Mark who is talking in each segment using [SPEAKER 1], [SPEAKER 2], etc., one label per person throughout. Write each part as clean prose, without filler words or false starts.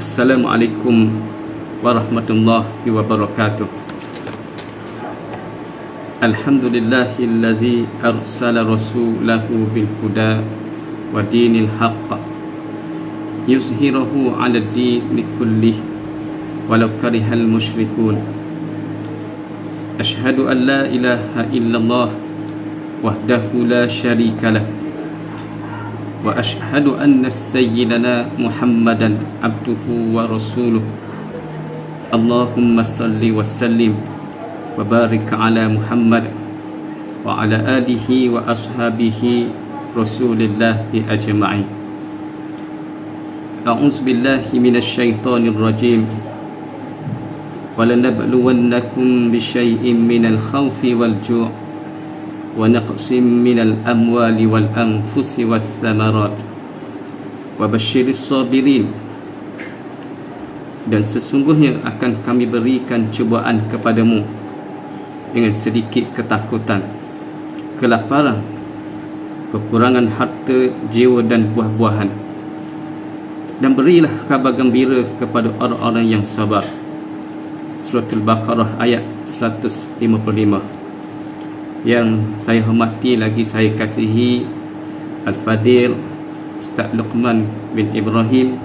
[SPEAKER 1] Assalamualaikum warahmatullahi wabarakatuh. Alhamdulillahillazi arsala rasulahu bil huda wa dinil haqq yuzhirahu 'ala ad-dini kullih walau karihal musyrikun. Ashhadu an la ilaha illallah wahdahu la syarika lah wa ashhadu anna sayyidana Muhammadan abduhu wa rasuluh. Allahumma salli wa sallim wa barik ala Muhammad wa ala alihi wa ashabihi rasulillahi ajma'in. A'udzu billahi minasy syaithanir rajim. Wa lanabluwannakum bisyai'in minal khaufi wal ju' wa naqsim minal amwali wal anfusi wath thamarat wa basyiris sabirin. Dan sesungguhnya akan kami berikan cubaan kepadamu dengan sedikit ketakutan, kelaparan, kekurangan harta, jiwa dan buah-buahan. Dan berilah kabar gembira kepada orang-orang yang sabar. Suratul Baqarah ayat 155. Yang saya hormati lagi saya kasihi Al-Fadil Ustaz Luqman bin Ibrahim,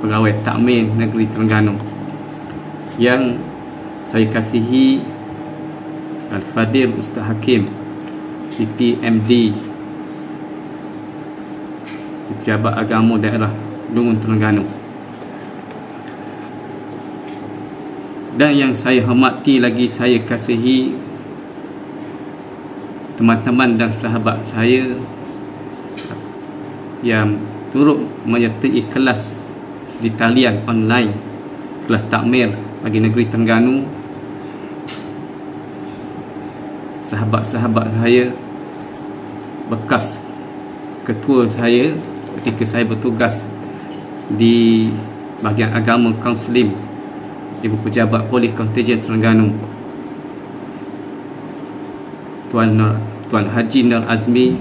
[SPEAKER 1] pegawai takmir negeri Terengganu. Yang saya kasihi Al-Fadil Ustaz Hakim PPMD, Pejabat Agama Daerah Lungun Terengganu. Dan yang saya hormati lagi saya kasihi teman-teman dan sahabat saya yang turut menyertai kelas di talian online, kelas takmir bagi negeri Terengganu. Sahabat-sahabat saya, bekas ketua saya ketika saya bertugas di bahagian agama kaunseling Ibu Pejabat Polis Kontijen Terengganu, Tuan Haji Nur Azmi.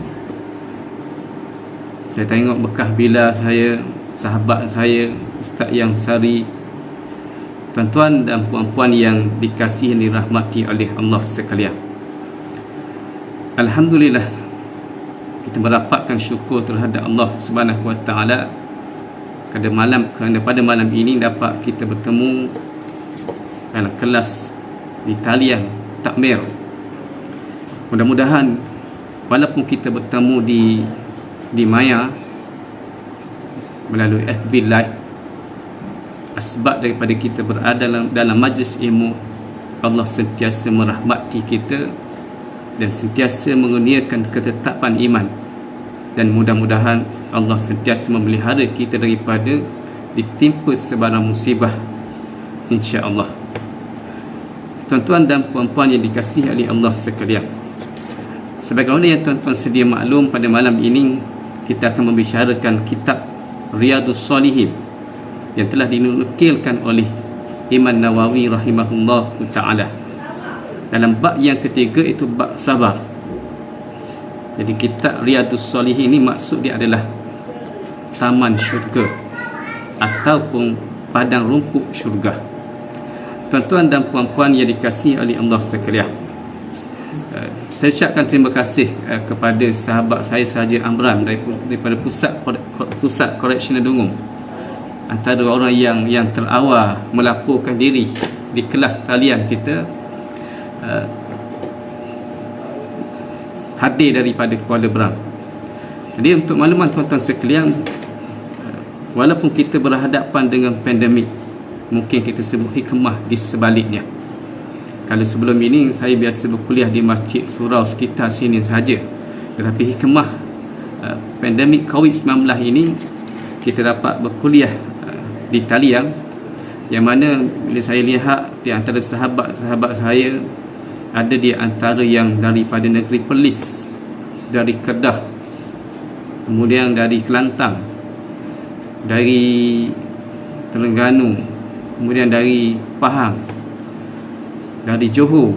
[SPEAKER 1] Saya tengok bekas bila saya, sahabat saya Ustaz Yang Sari, tuan-tuan dan puan-puan yang dikasihi dan dirahmati oleh Allah sekalian. Alhamdulillah, kita merapatkan syukur terhadap Allah Subhanahu Wa Taala kerana pada malam ini dapat kita bertemu dalam kelas di talian takmir. Mudah-mudahan walaupun kita bertemu di maya melalui FB Live, asbab daripada kita berada dalam majlis ilmu, Allah sentiasa merahmati kita dan sentiasa mengurniakan ketetapan iman, dan mudah-mudahan Allah sentiasa memelihara kita daripada ditimpa sebarang musibah, insya-Allah. Tuan-tuan dan puan-puan yang dikasihi oleh Allah sekalian, sebagaimana yang tuan-tuan sedia maklum, pada malam ini kita akan membicarakan kitab Riyadhus Shalihin yang telah dinukilkan oleh Imam Nawawi rahimahullah ta'ala dalam bab yang ketiga, itu bab sabar. Jadi kitab Riyadhus Shalihin ini maksud dia adalah taman syurga ataupun padang rumput syurga. Tuan-tuan dan puan-puan yang dikasihi oleh Allah sekalian, saya ucapkan terima kasih kepada sahabat saya Sahaja Amran daripada pusat Correctional Dungum, antara orang yang terawal melaporkan diri di kelas talian kita, hadir daripada Kuala Berang. Jadi untuk makluman tuan-tuan sekalian, walaupun kita berhadapan dengan pandemik, mungkin kita sebut hikmah di sebaliknya. Kalau sebelum ini saya biasa berkuliah di Masjid Surau sekitar sini sahaja, tetapi hikmah pandemik COVID-19 ini kita dapat berkuliah di talian, yang mana bila saya lihat di antara sahabat-sahabat saya, ada di antara yang daripada negeri Perlis, dari Kedah, kemudian dari Kelantan, dari Terengganu, kemudian dari Pahang, dari Johor,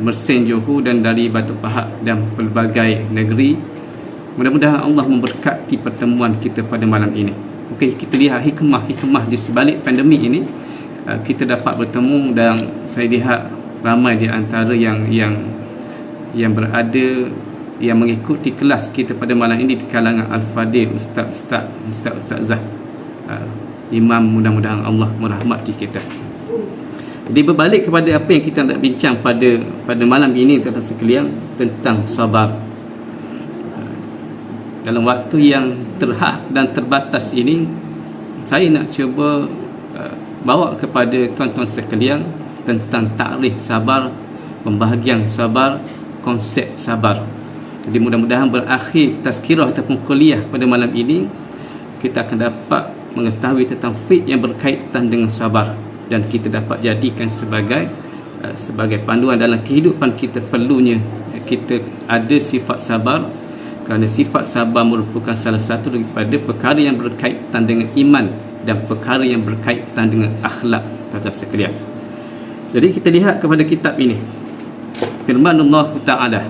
[SPEAKER 1] Mersing Johor, dan dari Batu Pahat dan pelbagai negeri. Mudah-mudahan Allah memberkati pertemuan kita pada malam ini. Mungkin kita lihat hikmah di sebalik pandemik ini, kita dapat bertemu, dan saya lihat ramai di antara yang berada, yang mengikuti kelas kita pada malam ini di kalangan Al-Fadil, Ustaz-Ustazah, imam, mudah-mudahan Allah merahmati kita. Jadi berbalik kepada apa yang kita nak bincang pada malam ini, tuan-tuan sekalian, tentang sabar. Dalam waktu yang terhad dan terbatas ini, saya nak cuba bawa kepada tuan-tuan sekalian tentang takrif sabar, pembahagian sabar, konsep sabar. Jadi mudah-mudahan berakhir tazkirah ataupun kuliah pada malam ini, kita akan dapat mengetahui tentang fiqh yang berkaitan dengan sabar, dan kita dapat jadikan sebagai panduan dalam kehidupan kita. Perlunya kita ada sifat sabar, kerana sifat sabar merupakan salah satu daripada perkara yang berkaitan dengan iman dan perkara yang berkaitan dengan akhlak, tuan-tuan sekalian. Jadi kita lihat kepada kitab ini, firman Allah Ta'ala,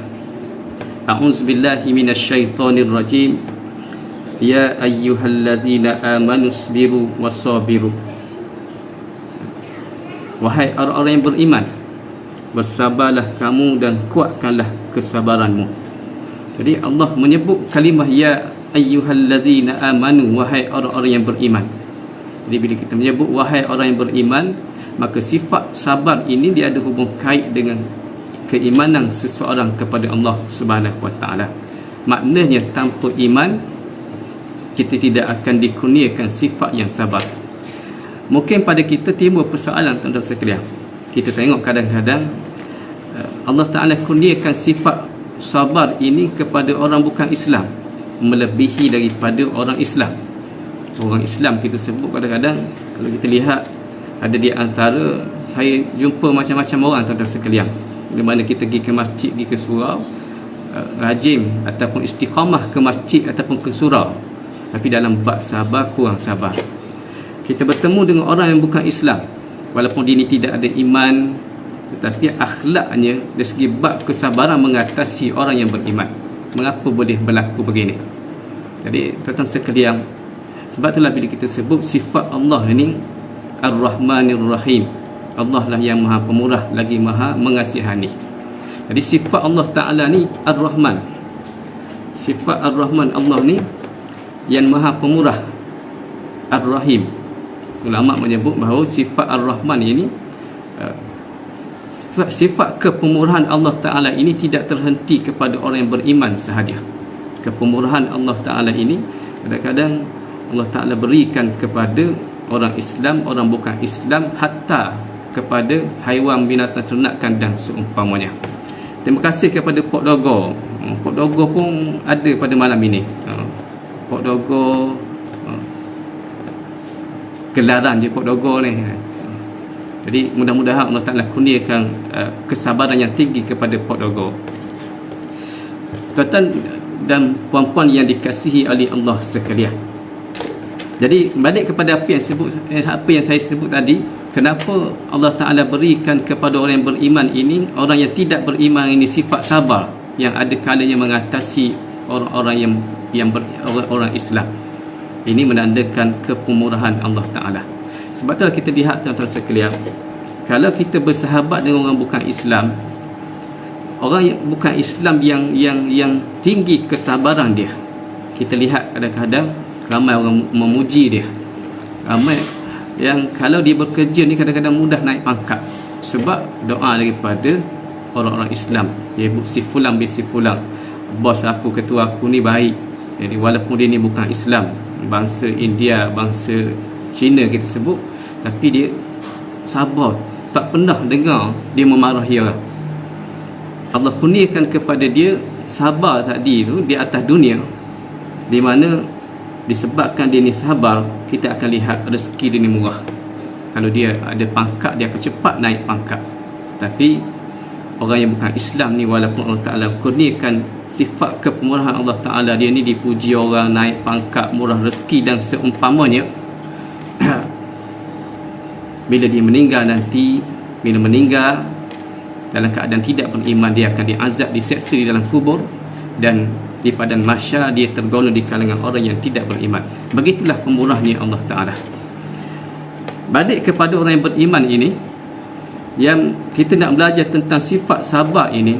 [SPEAKER 1] a'udzubillahi minasyaitonir rajim, ya ayyuhalladzina amanu sabiru wasabiru. Wahai orang-orang yang beriman, bersabarlah kamu dan kuatkanlah kesabaranmu. Jadi Allah menyebut kalimah ya ayyuhalladzina amanu, wahai orang-orang yang beriman. Jadi bila kita menyebut wahai orang yang beriman, maka sifat sabar ini dia ada hubung kait dengan keimanan seseorang kepada Allah Subhanahu wa taala. Maknanya tanpa iman kita tidak akan dikurniakan sifat yang sabar. Mungkin pada kita timbul persoalan, tuan-tuan sekalian. Kita tengok kadang-kadang Allah Ta'ala kurniakan sifat sabar ini kepada orang bukan Islam, melebihi daripada orang Islam. Orang Islam kita sebut kadang-kadang, kalau kita lihat, ada di antara, saya jumpa macam-macam orang, tuan-tuan sekalian, di mana kita pergi ke masjid, pergi ke surau, rajin ataupun istiqamah ke masjid ataupun ke surau, tapi dalam bab sabar kurang sabar. Kita bertemu dengan orang yang bukan Islam, walaupun dia ni tidak ada iman, tetapi akhlaknya dari segi bab kesabaran mengatasi orang yang beriman. Mengapa boleh berlaku begini? Jadi tuan-tuan sekalian, sebab itulah bila kita sebut sifat Allah ini Ar-Rahmanir Rahim, Allah lah yang maha pemurah lagi maha mengasihani. Jadi sifat Allah Ta'ala ni Ar-Rahman. Sifat Ar-Rahman Allah ni yang maha pemurah, Ar-Rahim. Ulama menyebut bahawa sifat Ar-Rahman ini, sifat kepemurahan Allah Ta'ala ini tidak terhenti kepada orang yang beriman sahaja. Kepemurahan Allah Ta'ala ini kadang-kadang Allah Ta'ala berikan kepada orang Islam, orang bukan Islam, hatta kepada haiwan binatang ternakan dan seumpamanya. Terima kasih kepada Pok Dogo. Pok Dogo pun ada pada malam ini. Pok Dogo, gelaran je Pok Dogo ni. Jadi mudah-mudahan Allah Ta'ala kurniakan kesabaran yang tinggi kepada Pok Dogo. Tuan-tuan dan puan-puan yang dikasihi oleh Allah sekalian. Jadi balik kepada apa yang saya sebut tadi, kenapa Allah Ta'ala berikan kepada orang yang beriman ini, orang yang tidak beriman ini, sifat sabar yang ada kalanya mengatasi orang-orang orang Islam. Ini menandakan kepemurahan Allah Ta'ala. Sebab itulah kita lihat, tuan-tuan sekalian, kalau kita bersahabat dengan orang bukan Islam, orang yang bukan Islam yang tinggi kesabaran dia, kita lihat kadang-kadang ramai orang memuji dia. Ramai yang kalau dia bekerja ni kadang-kadang mudah naik pangkat sebab doa daripada orang-orang Islam. Dia si fulan bin si fulan, bos aku, ketua aku ni baik. Jadi walaupun dia ni bukan Islam, bangsa India, bangsa Cina kita sebut, tapi dia sabar, tak pernah dengar dia memarahi orang. Allah kurniakan kepada dia sabar tadi tu di atas dunia, di mana disebabkan dia ni sabar, kita akan lihat rezeki dia ni murah. Kalau dia ada pangkat, dia akan cepat naik pangkat. Tapi orang yang bukan Islam ni, walaupun Allah Ta'ala kurniakan sifat kepemurahan Allah Ta'ala, dia ni dipuji orang, naik pangkat, murah rezeki dan seumpamanya, bila dia meninggal nanti, bila meninggal dalam keadaan tidak beriman, dia akan diazab, diseksa di dalam kubur, dan di padang mahsyar dia tergolong di kalangan orang yang tidak beriman. Begitulah pemurahnya Allah Ta'ala. Balik kepada orang yang beriman ini, yang kita nak belajar tentang sifat sabar ini,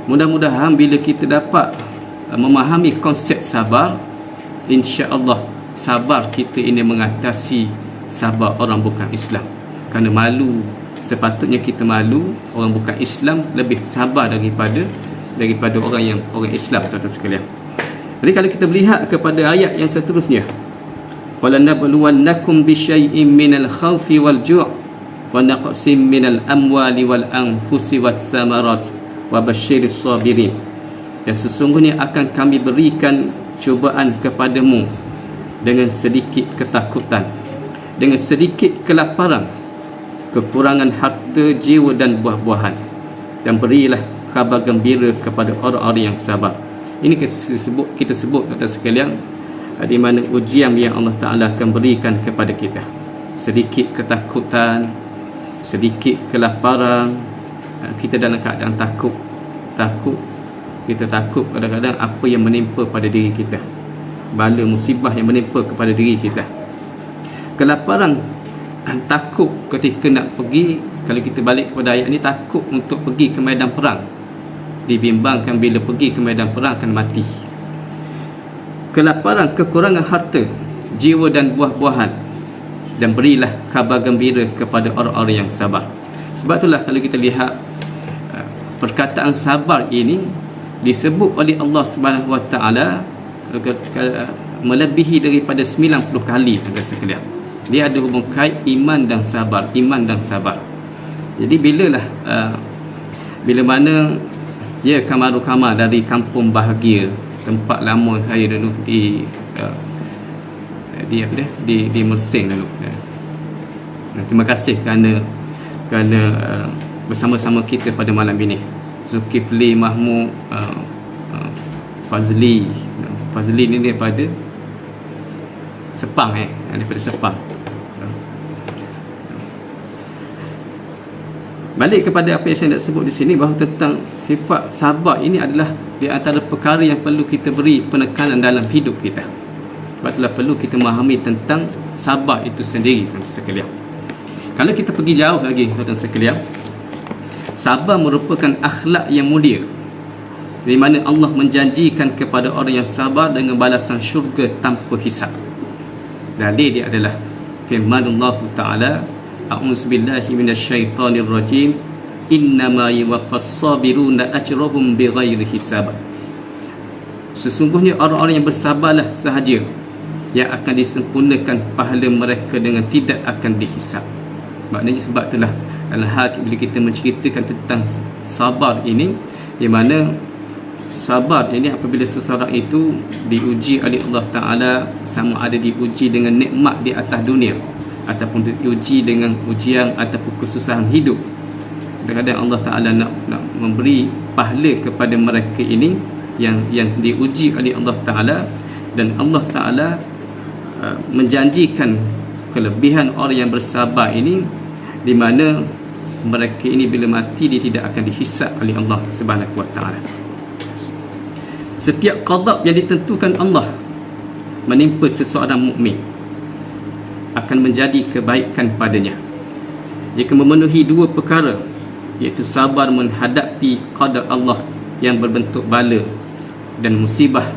[SPEAKER 1] mudah-mudahan bila kita dapat memahami konsep sabar, insya-Allah sabar kita ini mengatasi sabar orang bukan Islam. Kerana malu, sepatutnya kita malu, orang bukan Islam lebih sabar daripada orang Islam, tuan-tuan sekalian. Jadi kalau kita melihat kepada ayat yang seterusnya, وَلَنَبْلُوَنَّكُمْ بِشَيْءٍ مِّنَ الْخَوْفِ وَالْجُوعِ وَنَقْصٍ مِّنَ الْأَمْوَالِ وَالْأَنفُسِ وَالثَّمَرَاتِ وَبَشِّرِ الصَّابِرِينَ. Dan sesungguhnya akan kami berikan cubaan kepadamu dengan sedikit ketakutan, dengan sedikit kelaparan, kekurangan harta, jiwa dan buah-buahan, dan berilah khabar gembira kepada orang-orang yang sabar. Ini kita sebut tuan-tuan sekalian, di mana ujian yang Allah Ta'ala akan berikan kepada kita. Sedikit ketakutan, sedikit kelaparan, kita dalam keadaan takut. Kita takut kadang-kadang apa yang menimpa pada diri kita, bala musibah yang menimpa kepada diri kita. Kelaparan, takut ketika nak pergi. Kalau kita balik kepada ayat ni, takut untuk pergi ke medan perang, dibimbangkan bila pergi ke medan perang akan mati. Kelaparan, kekurangan harta, jiwa dan buah-buahan, dan berilah khabar gembira kepada orang-orang yang sabar. Sebab itulah kalau kita lihat perkataan sabar ini disebut oleh Allah Subhanahu Wa Taala melebihi daripada 90 kali, tuan-tuan sekalian. Dia ada hubung kait iman dan sabar, iman dan sabar. Jadi bila mana dia kamar dari kampung bahagia, tempat lama saya dulu di Mersing dulu. Terima kasih kerana bersama-sama kita pada malam ini. Zulkifli Mahmud, Fazli ni daripada Sepang, daripada Sepang. Balik kepada apa yang saya nak sebut di sini, bahawa tentang sifat sabar ini adalah di antara perkara yang perlu kita beri penekanan dalam hidup kita. Sebab itulah perlu kita memahami tentang sabar itu sendiri, tuan-tuan sekalian. Kalau kita pergi jauh lagi, tuan-tuan sekalian, sabar merupakan akhlak yang mulia, di mana Allah menjanjikan kepada orang yang sabar dengan balasan syurga tanpa hisab. Dalil dia adalah firman Allah Ta'ala, a'udzubillahi minasyaitonir rajim, innama yuwaffas sabiruna ajrahum bighairi hisab. Sesungguhnya orang-orang yang bersabarlah sahaja yang akan disempurnakan pahala mereka dengan tidak akan dihisab. Maknanya sebab itulah dalam hal bila kita menceritakan tentang sabar ini, di mana sabar ini apabila seseorang itu diuji oleh Allah Ta'ala, sama ada diuji dengan nikmat di atas dunia ataupun diuji dengan ujian ataupun kesusahan hidup, kadang-kadang Allah Ta'ala nak memberi pahala kepada mereka ini yang diuji oleh Allah Ta'ala. Dan Allah Ta'ala menjanjikan kelebihan orang yang bersabar ini, di mana mereka ini bila mati dia tidak akan dihisab oleh Allah Subhanahu Wa Ta'ala. Setiap qada yang ditentukan Allah menimpa seseorang mukmin akan menjadi kebaikan padanya jika memenuhi dua perkara, iaitu sabar menghadapi qadar Allah yang berbentuk bala dan musibah,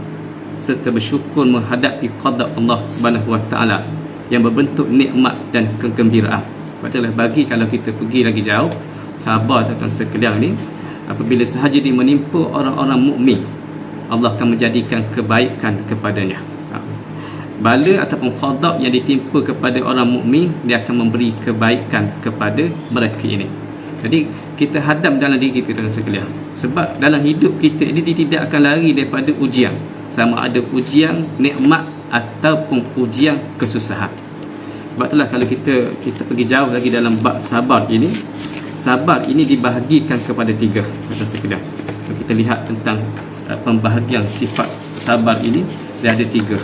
[SPEAKER 1] serta bersyukur menghadapi qadar Allah Subhanahu Wa Ta'ala yang berbentuk nikmat dan kegembiraan. Betul, bagi kalau kita pergi lagi jauh, sabar tuan-tuan sekalian ni, apabila sahaja dia menimpa orang-orang mukmin, Allah akan menjadikan kebaikan kepadanya. Bala ataupun qada yang ditimpa kepada orang mukmin, dia akan memberi kebaikan kepada mereka ini. Jadi kita hadam dalam diri kita, tuan-tuan sekalian. Sebab dalam hidup kita ini dia tidak akan lari daripada ujian, sama ada ujian nikmat ataupun ujian kesusahan. Sebab itulah kalau kita pergi jauh lagi dalam bab sabar ini, sabar ini dibahagikan kepada tiga, tuan-tuan sekalian. Kalau kita lihat tentang pembahagian sifat sabar ini, dia ada tiga.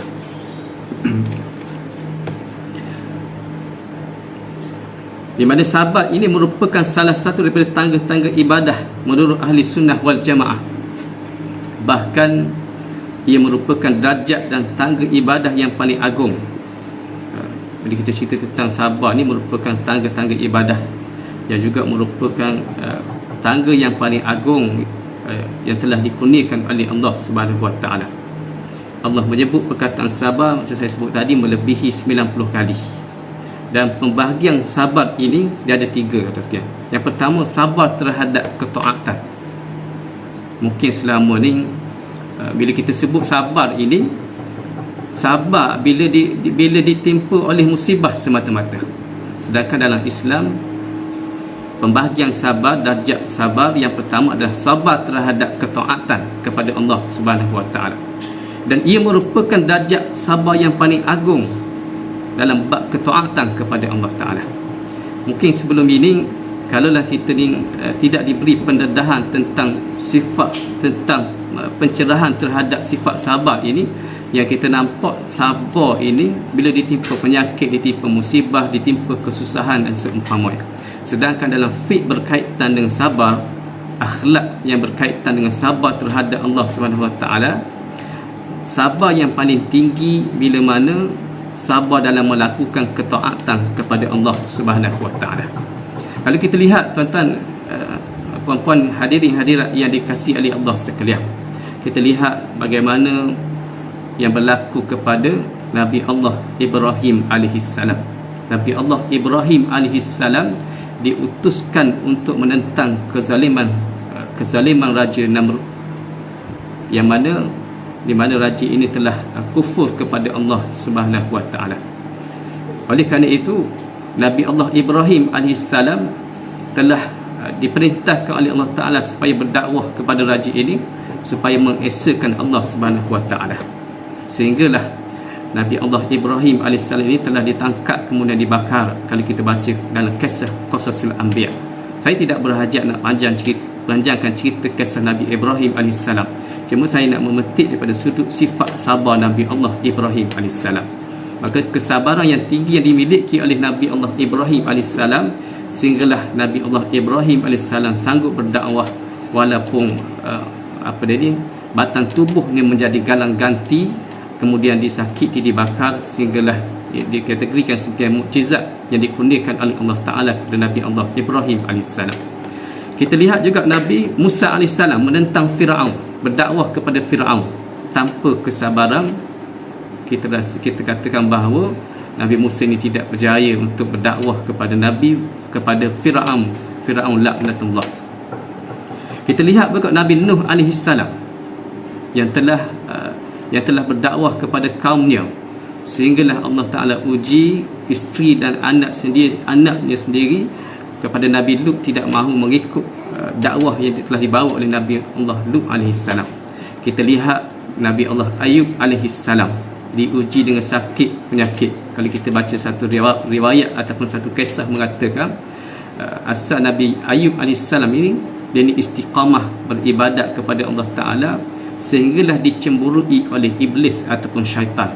[SPEAKER 1] Di mana sabar ini merupakan salah satu daripada tangga-tangga ibadah menurut ahli sunnah wal jamaah. Bahkan ia merupakan darjat dan tangga ibadah yang paling agung. Jadi kita cerita tentang sabar ni merupakan tangga-tangga ibadah yang juga merupakan tangga yang paling agung yang telah dikurniakan oleh Allah Subhanahu Wa Taala. Allah menyebut perkataan sabar, macam saya sebut tadi, melebihi 90 kali. Dan pembahagian sabar ini dia ada 3 atas sekian. Yang pertama, sabar terhadap ketaatan. Mungkin selama ni bila kita sebut sabar ini, sabar bila ditimpa oleh musibah semata-mata. Sedangkan dalam Islam, pembahagian sabar, darjat sabar yang pertama adalah sabar terhadap ketaatan kepada Allah Subhanahu Wa Taala. Dan ia merupakan darjat sabar yang paling agung dalam bab ketaatan kepada Allah Taala. Mungkin sebelum ini, kalaulah kita ni tidak diberi pendedahan tentang sifat, tentang pencerahan terhadap sifat sabar ini, yang kita nampak sabar ini bila ditimpa penyakit, ditimpa musibah, ditimpa kesusahan dan seumpamanya. Sedangkan dalam fiqh berkaitan dengan sabar, akhlak yang berkaitan dengan sabar terhadap Allah Subhanahu Wa Taala, sabar yang paling tinggi bila mana sabar dalam melakukan ketaatan kepada Allah Subhanahu Wa Taala. Kalau kita lihat tuan-tuan, puan-puan, hadirin hadirat yang dikasihi oleh Allah sekalian, kita lihat bagaimana yang berlaku kepada Nabi Allah Ibrahim alaihissalam. Nabi Allah Ibrahim alaihissalam diutuskan untuk menentang kezaliman Raja Namrud, yang mana di mana raja ini telah kufur kepada Allah Subhanahu Wa Taala. Oleh kerana itu, Nabi Allah Ibrahim alaihissalam telah diperintahkan oleh Allah Taala supaya berdakwah kepada raja ini, supaya mengesakan Allah Subhanahu Wa Taala. Sehinggalah Nabi Allah Ibrahim alaihissalam ini telah ditangkap kemudian dibakar. Kalau kita baca dalam kisah Qasasul Anbiya, saya tidak berhajat nak panjangkan cerita kisah Nabi Ibrahim alaihissalam. Cuma saya nak memetik daripada sudut sifat sabar Nabi Allah Ibrahim alaihissalam. Maka kesabaran yang tinggi yang dimiliki oleh Nabi Allah Ibrahim alaihissalam, sehinggalah Nabi Allah Ibrahim alaihissalam sanggup berdakwah walaupun batang tubuhnya menjadi galang ganti, kemudian disakiti, dibakar, sehinggalah dikategorikan sebagai mukjizat yang dikurniakan oleh Allah Taala kepada Nabi Allah Ibrahim alaihissalam. Kita lihat juga Nabi Musa alaihissalam menentang Firaun, berdakwah kepada Firaun tanpa kesabaran. Kita katakan bahawa Nabi Musa ini tidak berjaya untuk berdakwah kepada Firaun laknatullah. Kita lihat juga Nabi Nuh alaihissalam yang telah berdakwah kepada kaumnya, sehinggalah Allah Taala uji isteri dan anaknya sendiri kepada Nabi Lut tidak mahu mengikut dakwah yang telah dibawa oleh Nabi Allah Lut alaihissalam. Kita lihat Nabi Allah Ayub alaihissalam diuji dengan sakit penyakit. Kalau kita baca satu riwayat ataupun satu kisah mengatakan asal Nabi Ayub alaihissalam ini, dia ni istiqamah beribadat kepada Allah Taala, sehinggalah dicemburui oleh iblis ataupun syaitan.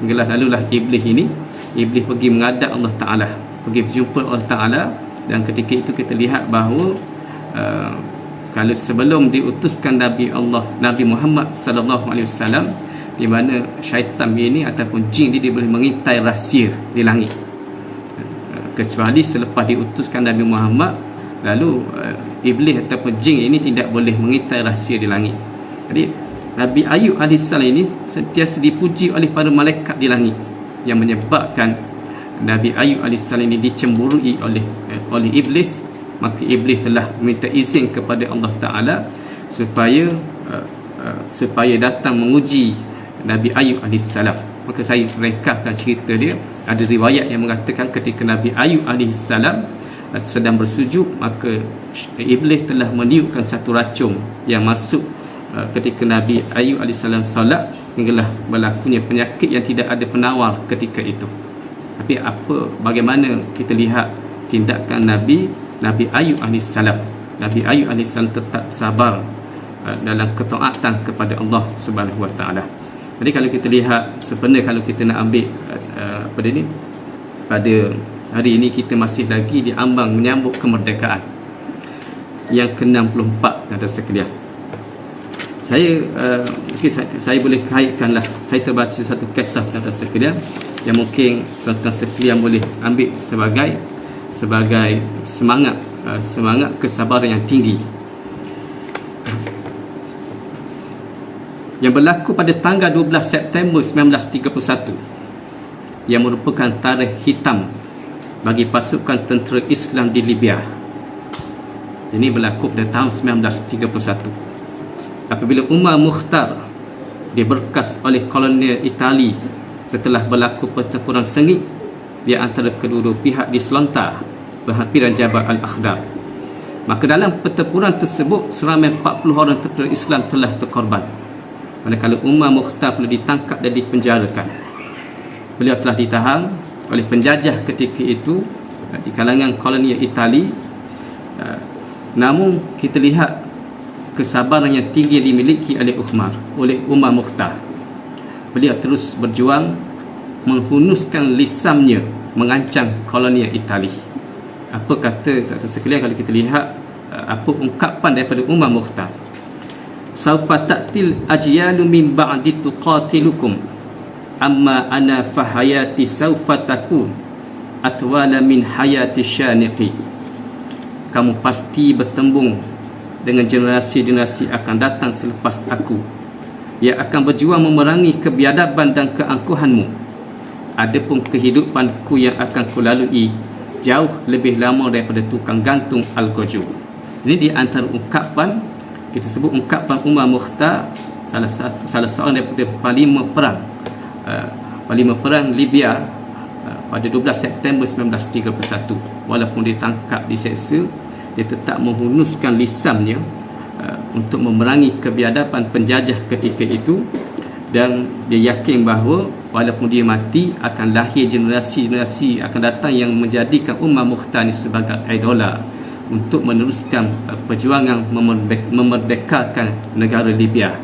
[SPEAKER 1] Lalulah iblis pergi menghadap Allah Taala, pergi berjumpa Allah Taala. Dan ketika itu kita lihat bahawa kalau sebelum diutuskan Nabi Muhammad sallallahu alaihi wasallam, di mana syaitan ini ataupun jin dia boleh mengintai rahsia di langit, kecuali selepas diutuskan Nabi Muhammad, lalu iblis ataupun jin ini tidak boleh mengintai rahsia di langit. Jadi Nabi Ayub alaihissalam ini sentiasa dipuji oleh para malaikat di langit, yang menyebabkan Nabi Ayub alaihissalam ini dicemburui oleh iblis. Maka iblis telah minta izin kepada Allah Taala supaya datang menguji Nabi Ayub alaihissalam. Maka saya ringkaskan cerita dia. Ada riwayat yang mengatakan ketika Nabi Ayub alaihissalam sedang bersujud, maka iblis telah meniupkan satu racun yang masuk ketika Nabi Ayub alaihissalam solat, hinggalah berlakunya penyakit yang tidak ada penawar ketika itu. Tapi bagaimana kita lihat tindakan Nabi Ayub alaihissalam. Nabi Ayub alaihissalam tetap sabar dalam ketaatan kepada Allah Subhanahu Wa Taala. Jadi kalau kita lihat, sebenarnya kalau kita nak ambil pada hari ini, kita masih lagi diambang menyambut kemerdekaan yang ke-64 kata sekalian. Mungkin saya boleh kaitkanlah, saya terbaca satu kisah kata sekalian yang mungkin tuan-tuan sekalian boleh ambil sebagai semangat kesabaran yang tinggi, yang berlaku pada tanggal 12 September 1931, yang merupakan tarikh hitam bagi pasukan tentera Islam di Libya. Ini berlaku pada tahun 1931 apabila Umar Mukhtar diberkas oleh kolonial Itali setelah berlaku pertempuran sengit di antara kedua-dua pihak di Selontar berhampiran Jabal Al-Akhdar. Maka dalam pertempuran tersebut seramai 40 orang tentera Islam telah terkorban, manakala Umar Mukhtar perlu ditangkap dan dipenjarakan. Beliau telah ditahan oleh penjajah ketika itu di kalangan kolonial Itali. Namun kita lihat kesabaran yang tinggi yang dimiliki oleh Umar Mukhtar. Beliau terus berjuang menghunuskan lisannya mengancam kolonial Itali. Apa kata sekalian kalau kita lihat apa ungkapan daripada Umar Mukhtar? Saufa ta'til ajyalu min ba'di tuqatilukum amma ana fahayati saufa takun atwala min hayati syaniqi. Kamu pasti bertembung dengan generasi-generasi akan datang selepas aku, yang akan berjuang memerangi kebiadaban dan keangkuhanmu. Adapun kehidupanku yang akan kulalui jauh lebih lama daripada tukang gantung Al-Gojo. Ini di antara ungkapan, kita sebut ungkapan Umar Mukhtar, salah seorang daripada panglima perang Libya pada 12 September 1931. Walaupun ditangkap, diseksa, dia tetap menghunuskan lisannya untuk memerangi kebiadaban penjajah ketika itu, dan dia yakin bahawa walaupun dia mati akan lahir generasi-generasi akan datang yang menjadikan Umar Mukhtar ini sebagai idola untuk meneruskan perjuangan memerdekakan negara Libya.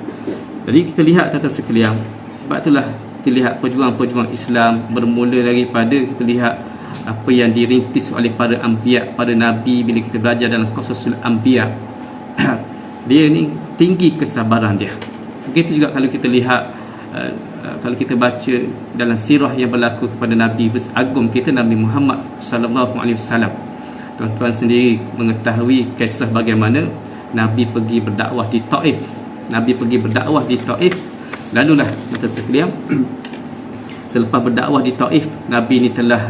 [SPEAKER 1] Jadi kita lihat kata sekalian, sebab itulah kita lihat perjuangan-perjuangan Islam bermula daripada kita lihat apa yang dirintis oleh para anbiya, para nabi. Bila kita belajar dalam Qasasul Anbiya, dia ni tinggi kesabaran dia. Begitu juga kalau kita lihat kalau kita baca dalam sirah yang berlaku kepada Nabi agung kita, Nabi Muhammad sallallahu alaihi wasallam. Tuan-tuan sendiri mengetahui kisah bagaimana Nabi pergi berdakwah di Taif. Lalulah kata sekalian, selepas berdakwah di Taif, Nabi ni telah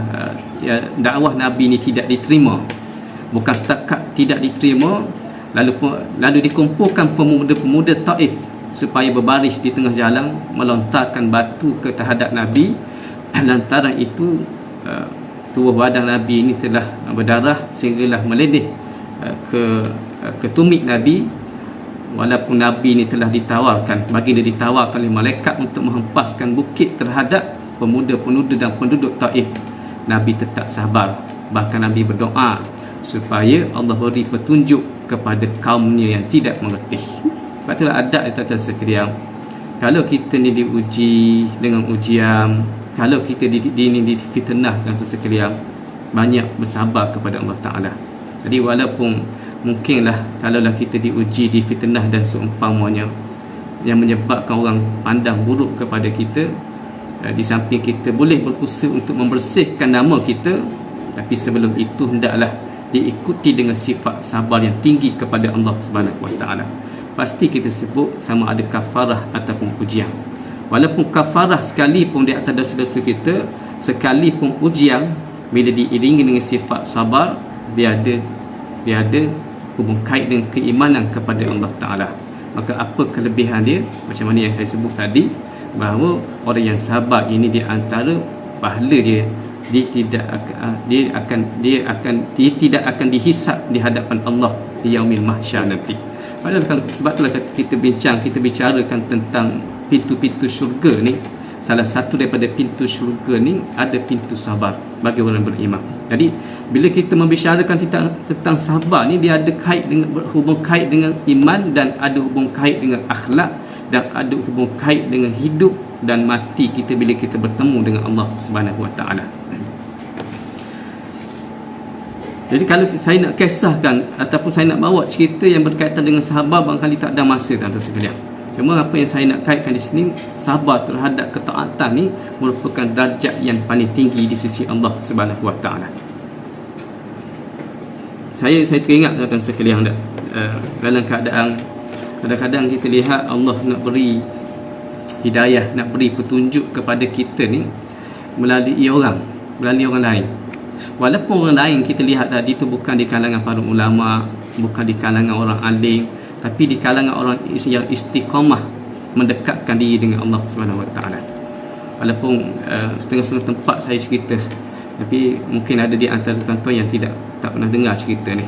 [SPEAKER 1] dakwah Nabi ni tidak diterima. Bukan setakat tidak diterima, lalu dikumpulkan pemuda-pemuda Taif supaya berbaris di tengah jalan melontarkan batu ke terhadap Nabi. Lantaran itu tubuh badan Nabi ini telah berdarah sehinggalah meleleh ke tumit Nabi. Walaupun Nabi ini telah ditawarkan, baginda ditawarkan oleh malaikat untuk menghempaskan bukit terhadap pemuda-pemuda dan penduduk Taif, Nabi tetap sabar. Bahkan Nabi berdoa supaya Allah beri petunjuk kepada kaumnya yang tidak mengerti. Sebab itulah adab tuan-tuan sekalian, kalau kita ni diuji dengan ujian, kalau kita difitnah tuan-tuan sekalian, banyak bersabar kepada Allah Ta'ala. Jadi walaupun mungkinlah kalaulah kita diuji, difitnah dan seumpamanya yang menyebabkan orang pandang buruk kepada kita, di samping kita boleh berusaha untuk membersihkan nama kita, tapi sebelum itu hendaklah diikuti dengan sifat sabar yang tinggi kepada Allah Subhanahu Wa Taala. Pasti kita sebut sama ada kafarah ataupun ujian. Walaupun kafarah sekalipun di atas dosa-dosa kita, sekalipun ujian bila diiringi dengan sifat sabar, dia ada hubung kait dengan keimanan kepada Allah Ta'ala. Maka apa kelebihan dia? Macam mana yang saya sebut tadi, bahawa orang yang sabar ini di antara pahala dia tidak akan dihisap di hadapan Allah di yaumil mahsyar nanti. Padahal sebab itulah kita bicarakan tentang pintu-pintu syurga ni, salah satu daripada pintu syurga ni ada pintu sabar bagi orang beriman. Jadi bila kita membicarakan tentang sabar ni, dia ada hubung kait dengan iman, dan ada hubung kait dengan akhlak, dan ada hubung kait dengan hidup dan mati kita bila kita bertemu dengan Allah Subhanahu Wa Taala. Jadi kalau saya nak kisahkan ataupun saya nak bawa cerita yang berkaitan dengan sahabat, barangkali tak ada masa tuan-tuan sekalian. Cuma apa yang saya nak kaitkan di sini, sabar terhadap ketaatan ni merupakan darjat yang paling tinggi di sisi Allah Subhanahu Wa Taala. Saya teringat tuan-tuan sekalian, dalam keadaan kadang-kadang kita lihat Allah nak beri hidayah, nak beri petunjuk kepada kita ni melalui orang lain. Walaupun orang lain kita lihat tadi tu bukan di kalangan para ulama, bukan di kalangan orang alim, tapi di kalangan orang yang istiqamah mendekatkan diri dengan Allah Subhanahu Wa Taala. Walaupun setengah-setengah tempat saya cerita, tapi mungkin ada di antara tuan-tuan yang tak pernah dengar cerita ni.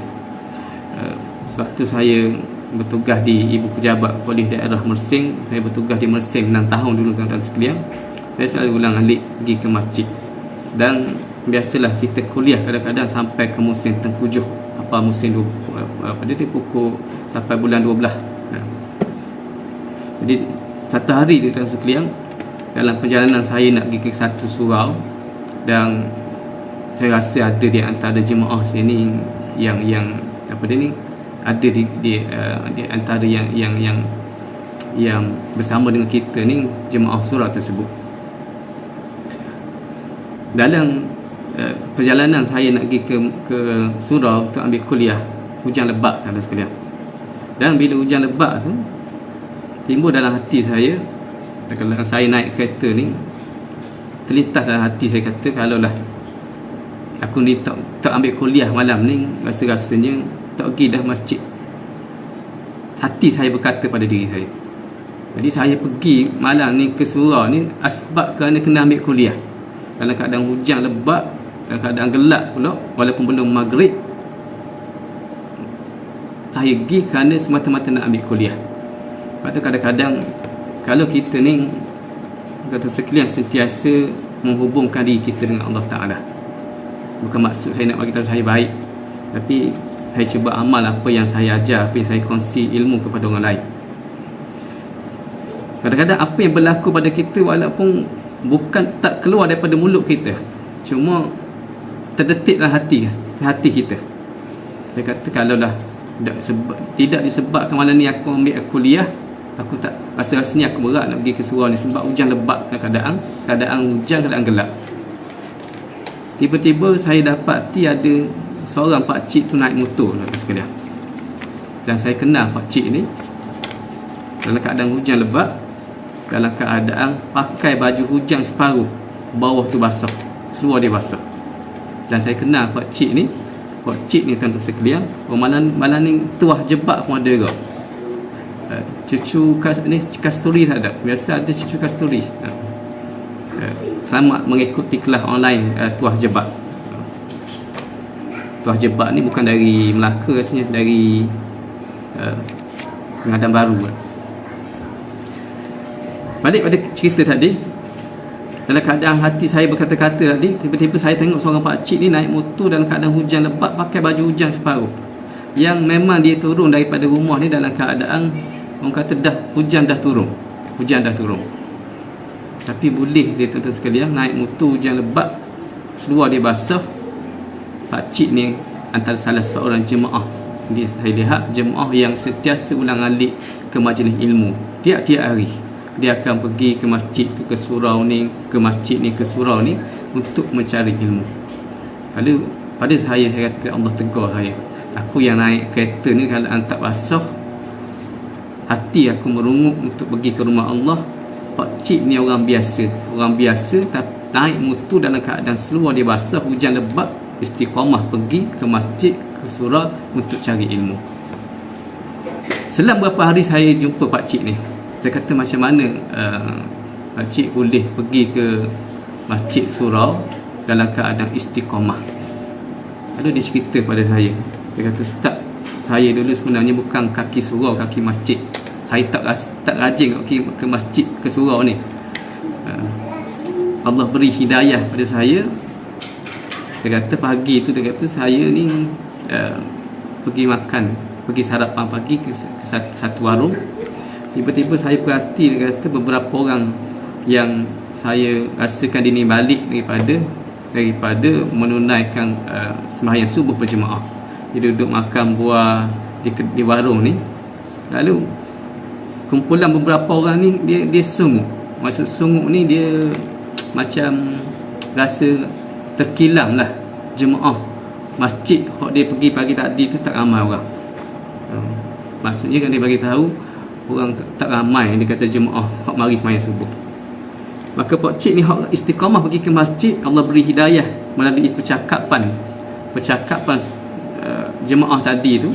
[SPEAKER 1] Sebab tu saya bertugas di Ibu Pejabat Polis Daerah Mersing. Saya bertugas di Mersing 6 tahun dulu tuan-tuan sekalian. Saya selalu ulang-alik pergi ke masjid. Dan biasalah kita kuliah kadang-kadang sampai ke musim tengkujuh, apa musim pada pukul sampai bulan 12. Jadi satu hari tuan-tuan sekalian, dalam perjalanan saya nak pergi ke satu surau, dan saya rasa ada di antara jemaah sini yang apa dia ni, ada di antara yang bersama dengan kita ni, jemaah surau tersebut. Dalam perjalanan saya nak pergi ke surau untuk ambil kuliah, hujan lebat tuan-tuan sekalian. Dan bila hujan lebat tu timbul dalam hati saya, kalau saya naik kereta ni, terlintas dalam hati saya kata, kalaulah aku ni tak ambil kuliah malam ni, rasa-rasanya tak pergi dah masjid. Hati saya berkata pada diri saya. Jadi saya pergi malam ni ke surau ni asbab kerana kena ambil kuliah. Dalam keadaan hujan lebat, dalam keadaan gelap pula, walaupun belum maghrib, saya pergi kerana semata-mata nak ambil kuliah. Sebab tu kadang-kadang kalau kita ni kata sekalian sentiasa menghubungkan diri kita dengan Allah Ta'ala. Bukan maksud saya nak bagi tahu saya baik, tapi saya cuba amal apa yang saya ajar, apa yang saya kongsi ilmu kepada orang lain. Kadang-kadang apa yang berlaku pada kita walaupun bukan tak keluar daripada mulut kita, cuma terdetik dalam hati kita. Saya kata kalaulah tidak disebabkan malam ni aku ambil kuliah, aku tak rasa-rasanya aku berat nak pergi ke surau ni, sebab hujan lebat, keadaan hujan, keadaan gelap. Tiba-tiba saya dapati ada seorang pakcik tu naik motor sekalian. Dan saya kenal pakcik ni dalam keadaan hujan lebat, dalam keadaan pakai baju hujan separuh, bawah tu basah, seluar dia basah. Dan saya kenal pakcik ni tuan-tuan sekalian, malam ni tuah jebak pun ada ke. Cucu kasturi tak ada. Biasa ada cucu kasturi. Sama mengikuti kelas online tuah jebak. Tuah jebak ni bukan dari Melaka rasanya, dari Pengadaan Baru. Balik pada cerita tadi, dalam keadaan hati saya berkata-kata tadi, tiba-tiba saya tengok seorang pakcik ni naik motor dalam keadaan hujan lebat, pakai baju hujan separuh. Yang memang dia turun daripada rumah ni dalam keadaan orang kata hujan dah turun. Tapi boleh dia tuan-tuan sekalian naik motor hujan lebat, seluar dia basah. Pakcik ni antara salah seorang jemaah. Saya lihat jemaah yang sentiasa ulang-alik ke majlis ilmu. Tiap-tiap hari dia akan pergi ke masjid tu, ke surau ni, ke masjid ni, ke surau ni untuk mencari ilmu. Lalu pada saya kata Allah tegur saya. Aku yang naik kereta ni kalau tak basah, hati aku merungut untuk pergi ke rumah Allah. Pakcik ni orang biasa tapi naik motor dalam keadaan seluar dia basah, hujan lebat, istiqamah pergi ke masjid, ke surau untuk cari ilmu. Selang beberapa hari saya jumpa pakcik ni. Saya kata macam mana pakcik boleh pergi ke masjid surau dalam keadaan istiqamah. Lalu dia cerita pada saya. Dia kata, Ustaz, saya dulu sebenarnya bukan kaki surau, kaki masjid. Saya tak rajin ke masjid, ke surau ni. Allah beri hidayah pada saya. Dia kata pagi tu, dia kata saya ni pergi sarapan pagi ke satu warung. Tiba-tiba saya perhati, dia kata beberapa orang yang saya rasakan dia ni balik daripada menunaikan sembahyang subuh berjemaah. Dia duduk makan buah di warung ni. Lalu kumpulan beberapa orang ni dia sungguh. Maksud sungguh ni dia macam rasa terkilam lah jemaah masjid hok dia pergi pagi tadi tu tak ramai orang. Maksudnya kan dia bagi tahu orang tak ramai, dia kata jemaah hok mari sembahyang subuh. Maka pak cik ni hok istiqamah pergi ke masjid, Allah beri hidayah melalui percakapan jemaah tadi tu.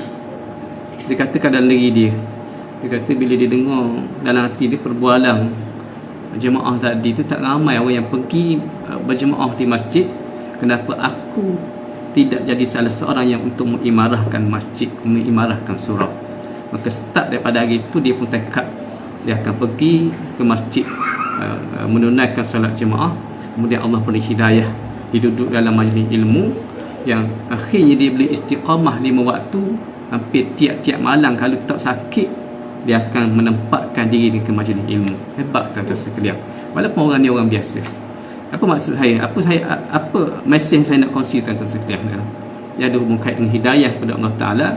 [SPEAKER 1] Dia katakan dalam diri dia, dia kata bila dia dengar dalam hati dia perbualan jemaah tadi tu tak ramai orang yang pergi berjemaah di masjid, kenapa aku tidak jadi salah seorang yang untuk mengimarahkan masjid, mengimarahkan surau. Maka start daripada hari itu dia pun tekad dia akan pergi ke masjid menunaikan solat jemaah. Kemudian Allah beri hidayah, dia duduk dalam majlis ilmu yang akhirnya dia boleh istiqamah 5 waktu. Hampir tiap-tiap malam kalau tak sakit dia akan menempatkan diri ke majlis ilmu. Hebat tuan-tuan sekalian. Walaupun orang ni orang biasa. Apa maksud saya? Apa mesej saya nak kongsi tuan-tuan sekalian? Dia ada hubung kait dengan hidayah kepada Allah Ta'ala,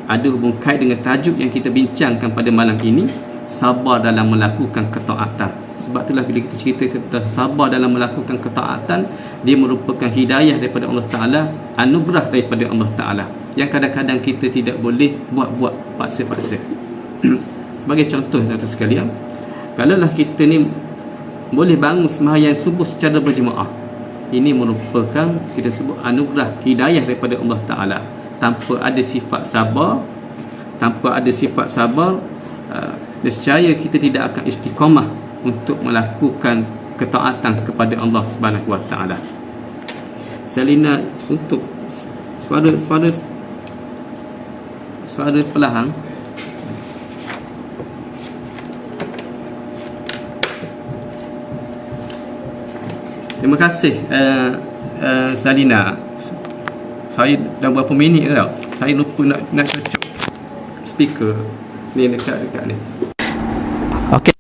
[SPEAKER 1] ada hubung kait dengan tajuk yang kita bincangkan pada malam ini, sabar dalam melakukan ketaatan. Sebab itulah bila kita cerita tentang sabar dalam melakukan ketaatan, dia merupakan hidayah daripada Allah Ta'ala, anugerah daripada Allah Ta'ala, yang kadang-kadang kita tidak boleh buat-buat paksa-paksa. Sebagai contoh tuan-tuan sekalian, kalaulah kita ni boleh bangun sembahyang subuh secara berjemaah, ini merupakan kita sebut anugerah hidayah daripada Allah Ta'ala. Tanpa ada sifat sabar, nescaya kita tidak akan istiqamah untuk melakukan ketaatan kepada Allah Subhanahu Wa Ta'ala. Selina untuk suara perlahan. Terima kasih Salina. Saya dah berapa minit tau, saya lupa nak cocok speaker ni dekat ni. Okey.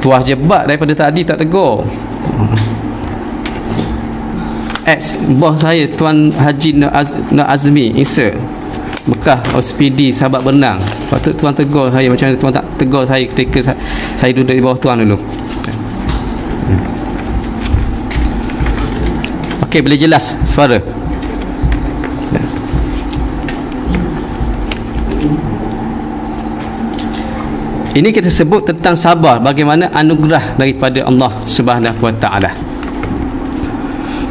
[SPEAKER 1] Tuah jebak daripada tadi tak tegur. Bos saya Tuan Haji Nur Azmi Isa, bekas OSPD sahabat berenang. Patut Tuan tegur saya, macam mana Tuan tak tegur saya ketika saya duduk di bawah Tuan dulu. Okey, boleh jelas suara? Ini kita sebut tentang sabar, bagaimana anugerah daripada Allah Subhanahu Wa Ta'ala.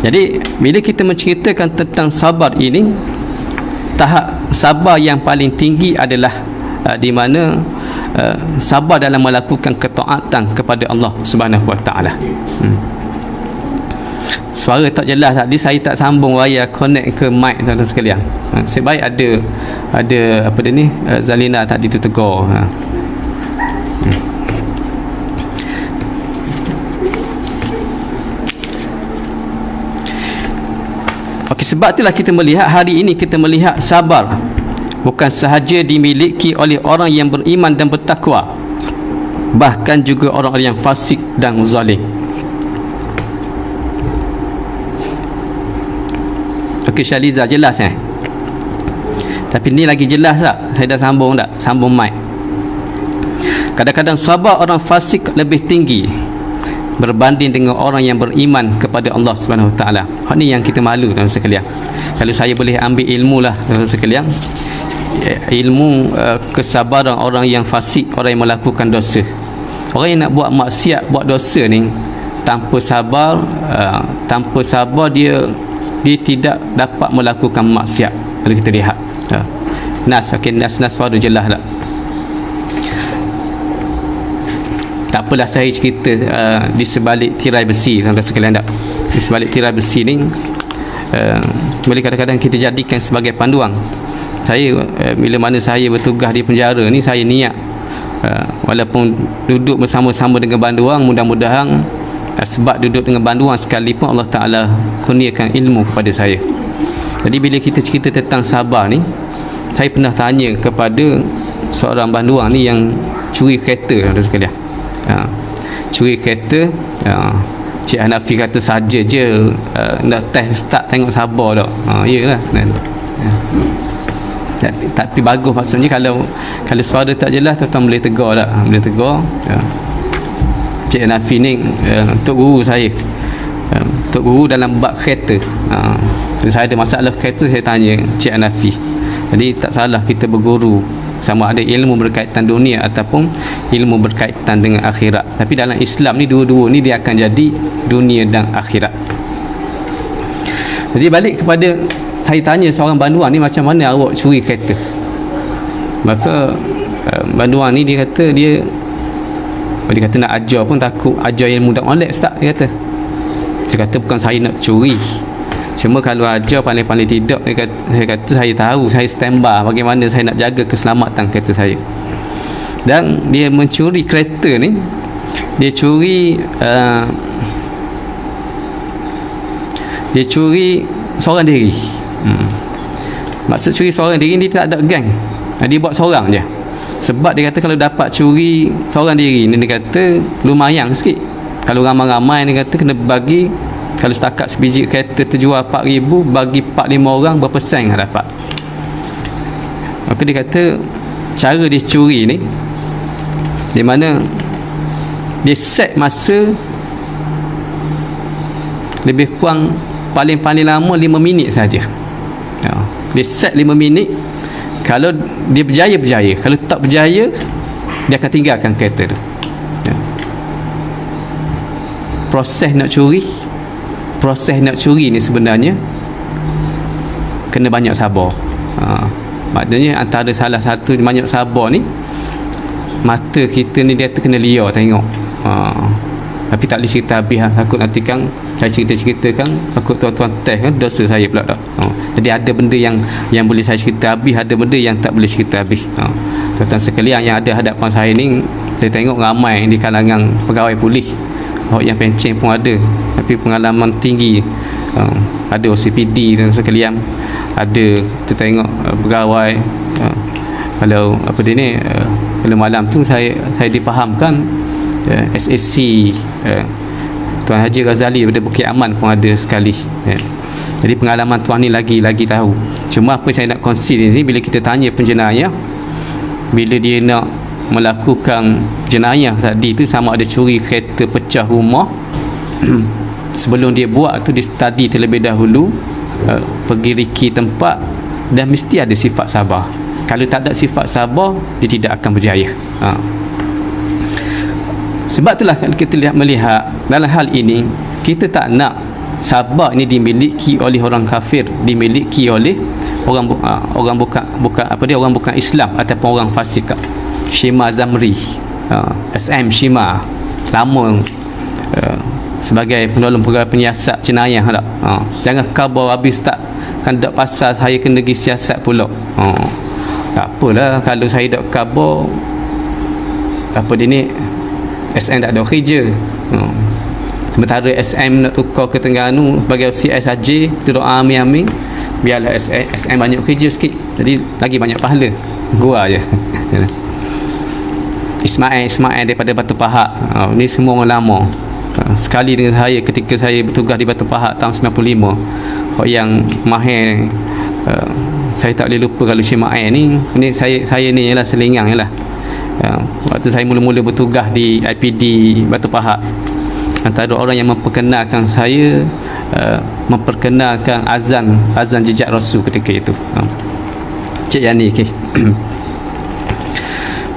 [SPEAKER 1] Jadi bila kita menceritakan tentang sabar ini, tahap sabar yang paling tinggi adalah di mana sabar dalam melakukan ketaatan kepada Allah Subhanahu Wa Ta'ala. Suara tak jelas tadi, saya tak sambung wayar connect ke mic tuan-tuan sekalian. Sebaik ada apa dia ni, Zalina tadi tu tegur. Okey, sebab itulah kita melihat hari ini, kita melihat sabar bukan sahaja dimiliki oleh orang yang beriman dan bertakwa, bahkan juga orang-orang yang fasik dan zalim. Okey Syaliza, jelas tapi ni lagi jelas tak? Saya dah sambung tak? Sambung mic. Kadang-kadang sabar orang fasik lebih tinggi berbanding dengan orang yang beriman kepada Allah Subhanahu Wa Ta'ala. Hak ni yang kita malu tuan-tuan sekalian. Kalau saya boleh ambil ilmu lah tuan-tuan sekalian, ilmu kesabaran orang yang fasik, orang yang melakukan dosa. Orang yang nak buat maksiat, buat dosa ni, tanpa sabar dia tidak dapat melakukan maksiat. Kalau kita lihat Nas suara jelas tak? Tak apalah saya cerita di sebalik tirai besi tuan-tuan sekalian tak? Di sebalik tirai besi ni boleh kadang-kadang kita jadikan sebagai panduan. Saya bila mana saya bertugas di penjara ni, saya niat walaupun duduk bersama-sama dengan banduan, mudah-mudahan sebab duduk dengan banduan sekalipun Allah Ta'ala kurniakan ilmu kepada saya. Jadi bila kita cerita tentang sabar ni, saya pernah tanya kepada seorang banduan ni yang curi kereta tuan-tuan sekalian. Curi kereta, Cik Hanafi kata saja je nak test start, tengok sabar tak. Iyalah. Tapi bagus maksudnya kalau suara tak jelas tuan boleh tegur tak, boleh tegur. Cik Nafi ni Tok Guru saya, Tok Guru dalam bab kereta. Saya ada masalah kereta, saya tanya Cik Nafi. Jadi tak salah kita berguru, sama ada ilmu berkaitan dunia ataupun ilmu berkaitan dengan akhirat. Tapi dalam Islam ni dua-dua ni dia akan jadi dunia dan akhirat. Jadi balik kepada saya tanya seorang banduan ni, macam mana awak curi kereta? Maka banduan ni dia kata nak ajar pun takut ajar ilmu tak molek tak, dia kata. Saya kata bukan saya nak curi, cuma kalau ajar paling tidak saya kata saya tahu, saya standby bagaimana saya nak jaga keselamatan kereta saya. Dan dia mencuri kereta ni, dia curi seorang diri. Maksud curi seorang diri, dia tak ada gang, dia buat seorang je. Sebab dia kata kalau dapat curi seorang diri ni, dia kata lumayan sikit. Kalau ramai-ramai, dia kata kena bagi, kalau setakat sebiji kereta terjual 4,000, bagi 4-5 orang, berapa sen dapat. Maka dia kata cara dia curi ni, di mana dia set masa lebih kurang paling lama 5 minit saja. Dia set 5 minit. Kalau dia berjaya, kalau tak berjaya, dia akan tinggalkan kereta tu. Proses nak curi ni sebenarnya kena banyak sabar. Maknanya antara salah satu banyak sabar ni, mata kita ni dia kena liar tengok. Tapi tak boleh cerita habis takut nanti kan saya ceritakan takut tuan-tuan test kan dosa saya pula tak. Jadi ada benda yang boleh saya cerita habis, ada benda yang tak boleh cerita habis. Tuan-tuan sekalian yang ada hadapan saya ni, saya tengok ramai di kalangan pegawai polis, yang pencen pun ada, tapi pengalaman tinggi. Ada OCPD dan sekalian, ada kita tengok pegawai kalau apa dia ni, kalau malam tu saya difahamkan SAC Tuan Haji Ghazali daripada Bukit Aman pun ada sekali. Jadi pengalaman tuan ni lagi tahu. Cuma apa saya nak kongsi ni, bila kita tanya penjenayah, bila dia nak melakukan jenayah tadi tu, sama ada curi kereta, pecah rumah, sebelum dia buat tu dia study terlebih dahulu, pergi riki tempat, dan mesti ada sifat sabar. Kalau tak ada sifat sabar, dia tidak akan berjaya. Sebab itulah kita melihat dalam hal ini, kita tak nak sabar ini dimiliki oleh orang kafir, dimiliki oleh orang bukan Islam ataupun orang fasik. Shima Zamri, SM Shima lama sebagai penolong pegawai penyiasat jenayah tak. Jangan khabar habis tak kan, dak pasal saya kena pergi siasat pula. Tak apalah kalau saya dak khabar apa dia ni, SM tak ada kerja. Sementara SM nak tukar ke Terengganu sebagai CS Haji, kita doa amin, biarlah SM banyak kerja sikit, jadi lagi banyak pahala. Gua je. Ismail daripada Batu Pahat, ni semua orang lama. Sekali dengan saya ketika saya bertugas di Batu Pahat tahun 95, yang mahir, saya tak boleh lupa kalau Ismail ni saya ni ialah selingang ialah. Waktu saya mula-mula bertugas di IPD Batu Pahat, antara orang yang memperkenalkan saya, memperkenalkan azan jejak Rasul ketika itu, Cik Yani.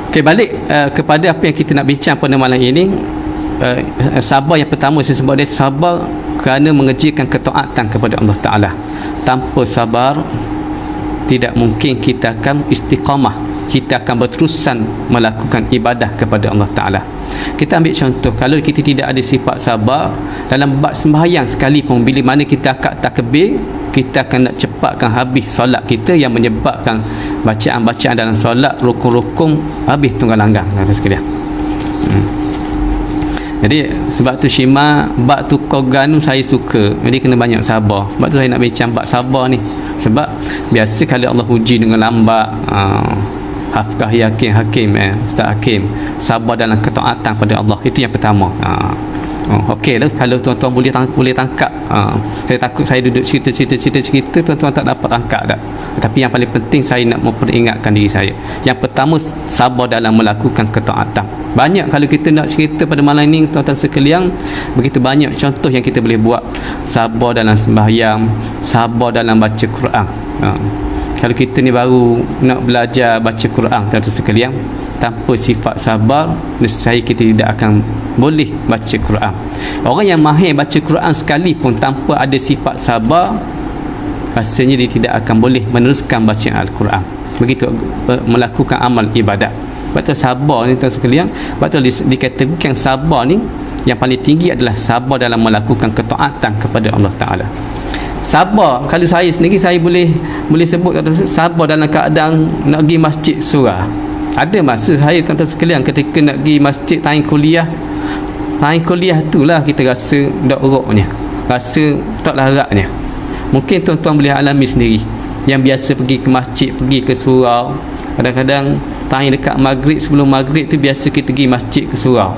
[SPEAKER 1] Okey, balik kepada apa yang kita nak bincang pada malam ini. Sabar yang pertama saya sebut, dia sabar kerana mengerjakan ketaatan kepada Allah Ta'ala. Tanpa sabar tidak mungkin kita akan istiqamah, kita akan berterusan melakukan ibadah kepada Allah Ta'ala. Kita ambil contoh, kalau kita tidak ada sifat sabar dalam bab sembahyang sekalipun, bila mana kita akad takbir, kita akan nak cepatkan habis solat kita, yang menyebabkan bacaan-bacaan dalam solat, rukun-rukun habis tunggal langgang. Sekalian. Jadi sebab tu Shima, bab tu Koganu saya suka, jadi kena banyak sabar. Sebab tu saya nak bincang bab sabar ni, sebab biasa kalau Allah uji dengan lambat, Hafkah yakin Hakim, Ustaz Hakim, sabar dalam ketaatan pada Allah, itu yang pertama. Okey lah kalau tuan-tuan boleh tangkap. Saya takut saya duduk cerita tuan-tuan tak dapat tangkap dah. Tapi yang paling penting saya nak memperingatkan diri saya. Yang pertama, sabar dalam melakukan ketaatan. Banyak kalau kita nak cerita pada malam ini tuan-tuan sekalian, begitu banyak contoh yang kita boleh buat. Sabar dalam sembahyang, sabar dalam baca Quran. Kalau kita ni baru nak belajar baca Quran tuan-tuan sekalian, tanpa sifat sabar, nescaya kita tidak akan boleh baca Quran. Orang yang mahir baca Quran sekalipun tanpa ada sifat sabar, rasanya dia tidak akan boleh meneruskan bacaan Al-Quran. Begitu melakukan amal ibadat. Sebab tu sabar ni tuan sekalian, sebab tu dikatakan sabar ni yang paling tinggi adalah sabar dalam melakukan ketaatan kepada Allah Ta'ala. Sabar, kalau saya sendiri saya boleh sebut sabar dalam keadaan nak pergi masjid surah. Ada masa saya tuan-tuan sekalian ketika nak pergi masjid time kuliah itulah kita rasa dak uruknya, rasa tak laratnya. Mungkin tuan-tuan boleh alami sendiri yang biasa pergi ke masjid, pergi ke surau, kadang-kadang time dekat maghrib, sebelum maghrib tu biasa kita pergi masjid ke surau.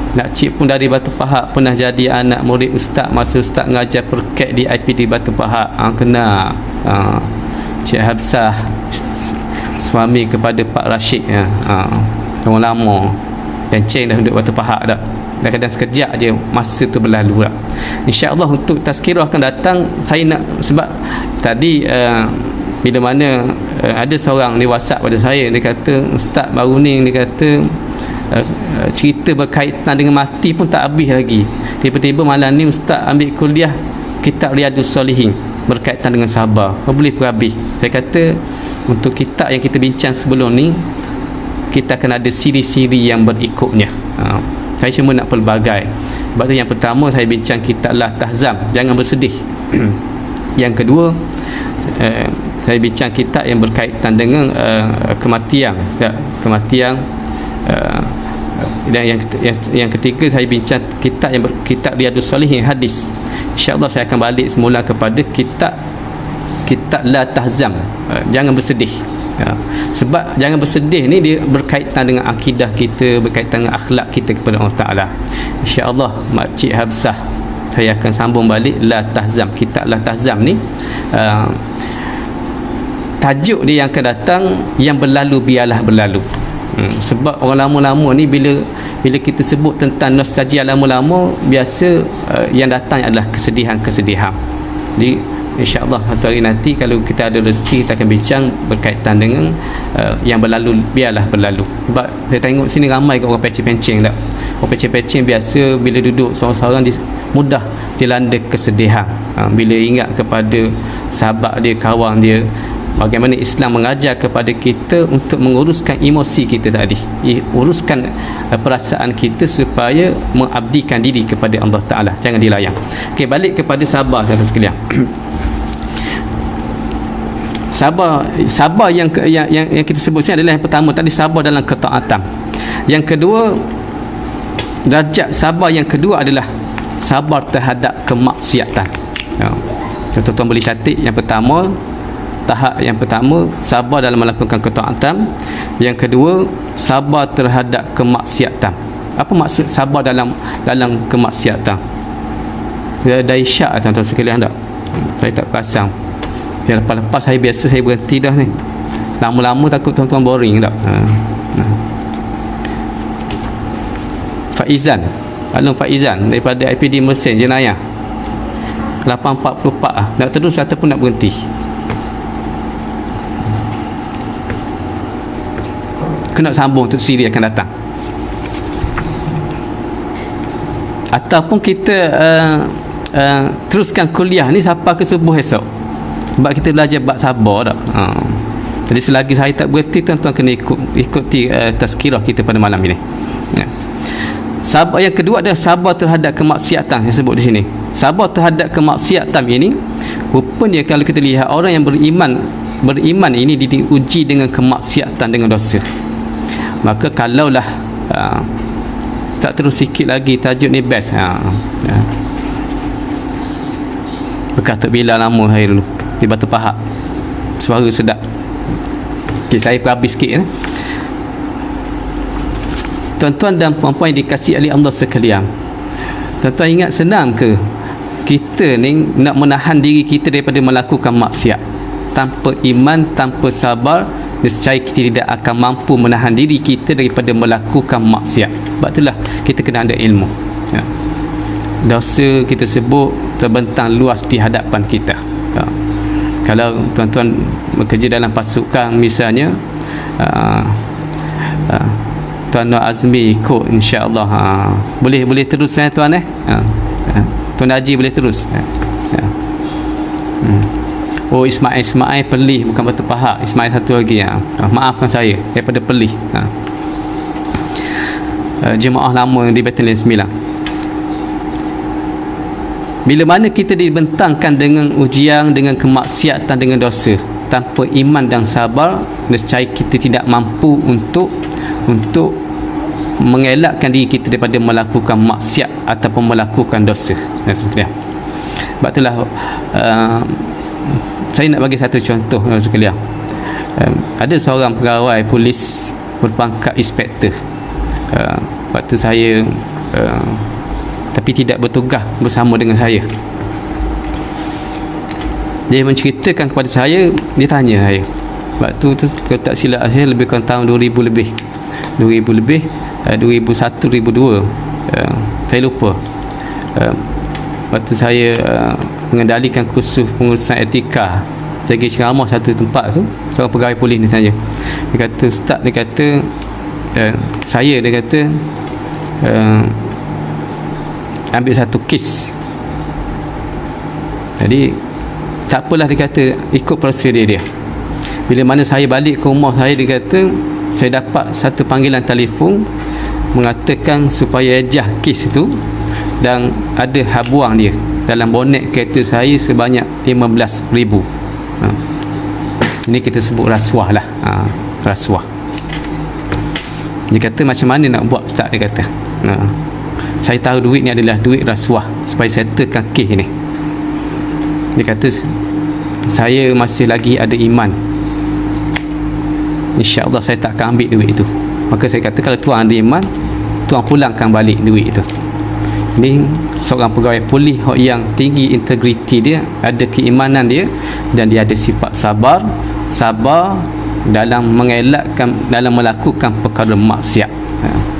[SPEAKER 1] Nak cik pun dari Batu Pahat pernah jadi anak murid ustaz masa ustaz mengajar perket di IPD Batu Pahat. Kena Cik Habsah, suami kepada Pak Rashid, orang lama, kencing dah duduk Batu Pahat dah. Kadang-kadang sekejap je masa tu berlalu dah. InsyaAllah untuk tazkirah akan datang, saya nak, sebab tadi bila mana ada seorang di WhatsApp pada saya, dia kata ustaz baru ni, dia kata cerita berkaitan dengan mati pun tak habis lagi. Tiba-tiba malam ni ustaz ambil kuliah kitab Riyadhus Shalihin berkaitan dengan sabar. Boleh pun habis. Saya kata untuk kitab yang kita bincang sebelum ni, kita akan ada siri-siri yang berikutnya. Saya cuma nak pelbagai. Sebab tu yang pertama saya bincang kitab La Tahzam, jangan bersedih. Yang kedua, saya bincang kitab yang berkaitan dengan kematian. Dan yang ketiga saya bincang kitab Riyadhus Shalihin hadis. InsyaAllah saya akan balik semula kepada kitab La Tahzam, jangan bersedih. Sebab jangan bersedih ni dia berkaitan dengan akidah kita, berkaitan dengan akhlak kita kepada Allah Ta'ala. InsyaAllah Makcik Habsah saya akan sambung balik La Tahzam. Kitab La Tahzam ni tajuk dia yang akan datang, yang berlalu biarlah berlalu. Sebab orang lama-lama ni bila kita sebut tentang nostalgia lama-lama, biasa yang datang adalah kesedihan-kesedihan. Jadi insyaAllah satu hari nanti kalau kita ada rezeki, kita akan bincang berkaitan dengan yang berlalu biarlah berlalu. Sebab saya tengok sini ramai orang pecing-pecing tak. Orang pecing-pecing biasa bila duduk seorang-seorang mudah dilanda kesedihan. Bila ingat kepada sahabat dia, kawan dia, bagaimana Islam mengajar kepada kita untuk menguruskan emosi kita tadi, uruskan perasaan kita supaya mengabdikan diri kepada Allah Ta'ala, jangan dilayang. Okey, balik kepada sabar tuan-tuan sekalian. Sabar yang kita sebut sini adalah yang pertama tadi, sabar dalam ketaatan. Yang kedua, darjat sabar yang kedua adalah sabar terhadap kemaksiatan. Tuan-tuan boleh catat yang pertama, tahap yang pertama sabar dalam melakukan ketaatan. Yang kedua, sabar terhadap kemaksiatan. Apa maksud sabar dalam kemaksiatan? Dari syak tuan-tuan sekalian tak? Saya tak pasang. Yang lepas-lepas saya berhenti dah ni. Lama-lama takut tuan-tuan boring tak? Faizan, Alun Faizan daripada IPD Mesin Jenayah 844 nak terus ataupun nak berhenti? Kena sambung untuk siri akan datang, ataupun kita teruskan kuliah ni sampai ke subuh esok, sebab kita belajar bab sabar tak. Jadi selagi saya tak berhenti, tuan-tuan kena ikuti tazkirah kita pada malam ini. Sabar yang kedua adalah sabar terhadap kemaksiatan. Saya sebut di sini sabar terhadap kemaksiatan ini, rupanya kalau kita lihat orang yang beriman ini diuji dengan kemaksiatan, dengan dosa. Maka kalaulah start terus sikit lagi, tajuk ni best. Bekas Tok Bilal lama hari dulu di Batu Pahat, suara sedap. Okay, saya habis sikit tuan-tuan dan puan-puan yang dikasihi oleh Allah sekalian, tuan-tuan ingat senang ke kita ni nak menahan diri kita daripada melakukan maksiat? Tanpa iman, tanpa sabar, nescaya kita tidak akan mampu menahan diri kita daripada melakukan maksiat. Sebab itulah kita kena ada ilmu. Ya. Dosa kita sebut terbentang luas di hadapan kita. Ya. Kalau tuan-tuan bekerja dalam pasukan misalnya, Tuan Nur Azmi ikut, insya-Allah boleh terus tuan Tuan Haji boleh terus. Oh, Ismail Pelih, bukan Batu Pahat. Ismail satu lagi. Maafkan saya daripada Pelih. Jemaah lama di Batalion 9. Bila mana kita dibentangkan dengan ujian, dengan kemaksiatan, dengan dosa, tanpa iman dan sabar, nescaya kita tidak mampu untuk mengelakkan diri kita daripada melakukan maksiat ataupun melakukan dosa. Sebab itulah saya nak bagi satu contoh sekalian. Ada seorang pegawai polis berpangkat inspektor. Waktu saya tapi tidak bertugas bersama dengan saya, dia menceritakan kepada saya, dia tanya saya waktu tu, kalau tak silap saya lebih kurang tahun 2000 lebih 2001 2002, saya lupa. Waktu saya mengendalikan kursus pengurusan etika, jaga ceramah satu tempat tu, seorang pegawai polis ni tanya, dia kata, Ustaz, dia kata dia kata ambil satu kes, jadi tak apalah, dia kata ikut prosedur dia. Bila mana saya balik ke rumah saya, dia kata saya dapat satu panggilan telefon mengatakan supaya ejah kes itu, dan ada habuang dia dalam bonet kereta saya sebanyak 15,000. Ini kita sebut rasuah lah. Rasuah. Dia kata macam mana nak buat, Ustaz? Dia kata saya tahu duit ni adalah duit rasuah supaya settlekan kes ni. Dia kata saya masih lagi ada iman, insya-Allah saya tak akan ambil duit itu. Maka saya kata, kalau tuan ada iman, tuan pulangkan balik duit itu. Ini seorang pegawai polis yang tinggi integriti dia, ada keimanan dia, dan dia ada sifat sabar dalam mengelakkan, dalam melakukan perkara maksiat.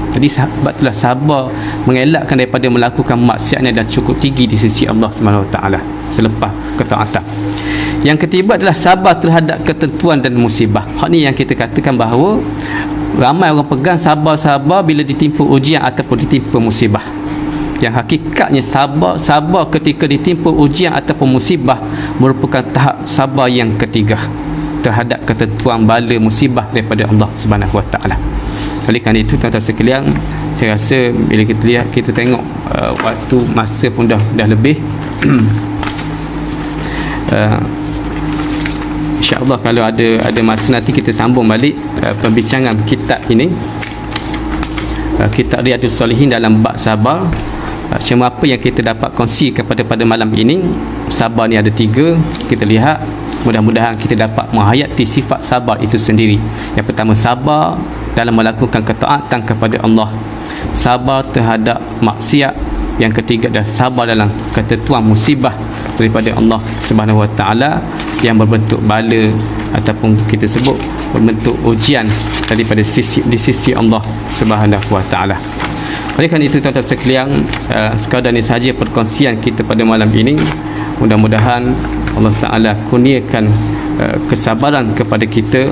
[SPEAKER 1] Jadi sebab itulah sabar mengelakkan daripada melakukan maksiat ni dah cukup tinggi di sisi Allah Subhanahu Wa Taala selepas ketaatan. Yang ketiga adalah sabar terhadap ketentuan dan musibah. Hak ni yang kita katakan bahawa ramai orang pegang sabar bila ditimpa ujian ataupun ditimpa musibah. Yang hakikatnya sabar ketika ditimpa ujian ataupun musibah merupakan tahap sabar yang ketiga terhadap ketentuan bala musibah daripada Allah Subhanahu Wa Taala. Oleh kerana itu, tuan-tuan sekalian, saya rasa bila kita lihat, kita tengok waktu masa pun dah lebih. InsyaAllah kalau ada masa nanti kita sambung balik pembincangan kitab ini, kitab Riyadhus Shalihin dalam bab sabar. Cuma apa yang kita dapat kongsikan pada malam ini, sabar ni ada 3. Kita lihat, mudah-mudahan kita dapat menghayati sifat sabar itu sendiri. Yang pertama, sabar dalam melakukan ketaatan kepada Allah, sabar terhadap maksiat. Yang ketiga adalah sabar dalam ketentuan musibah daripada Allah Subhanahu Wa Taala yang berbentuk bala ataupun kita sebut berbentuk ujian daripada di sisi Allah Subhanahu Wa Taala. Oleh kerana itu, tuan-tuan sekalian, sekadar ini sahaja perkongsian kita pada malam ini. Mudah-mudahan Allah Ta'ala kurniakan kesabaran kepada kita.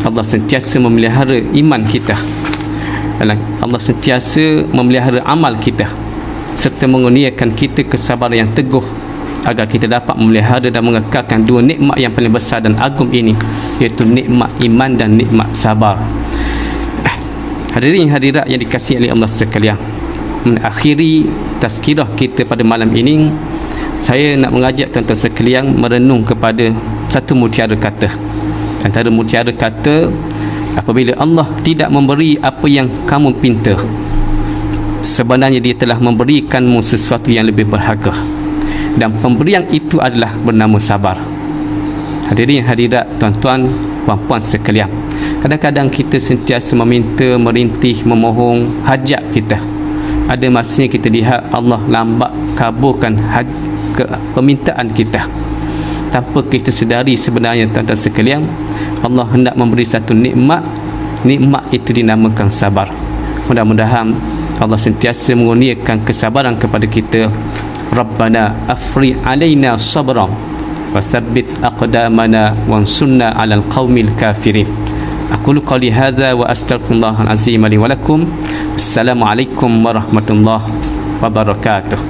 [SPEAKER 1] Allah sentiasa memelihara iman kita, Allah sentiasa memelihara amal kita, serta mengurniakan kita kesabaran yang teguh agar kita dapat memelihara dan mengekalkan 2 nikmat yang paling besar dan agung ini, iaitu nikmat iman dan nikmat sabar. Hadirin hadirat yang dikasihi oleh Allah sekalian, mengakhiri tazkirah kita pada malam ini, saya nak mengajak tuan-tuan sekalian merenung kepada satu mutiara kata. Antara mutiara kata, apabila Allah tidak memberi apa yang kamu pinta, sebenarnya dia telah memberikanmu sesuatu yang lebih berharga, dan pemberian itu adalah bernama sabar. Hadirin hadirat, tuan-tuan, puan-puan sekalian, Kadang-kadang kita sentiasa meminta, merintih, memohon hajat kita. Ada masanya kita lihat Allah lambat kabulkan permintaan kita, tanpa kita sedari sebenarnya tuan-tuan sekalian, Allah hendak memberi satu nikmat. Nikmat itu dinamakan sabar. Mudah-mudahan Allah sentiasa mengurniakan kesabaran kepada kita. Rabbana afri alaina sabran wa tsabbit aqdamana wansurna 'alal qaumil kafirin. Aqulu qali hadza wa astaghfirullahal azim li wa lakum. Assalamualaikum warahmatullahi wabarakatuh.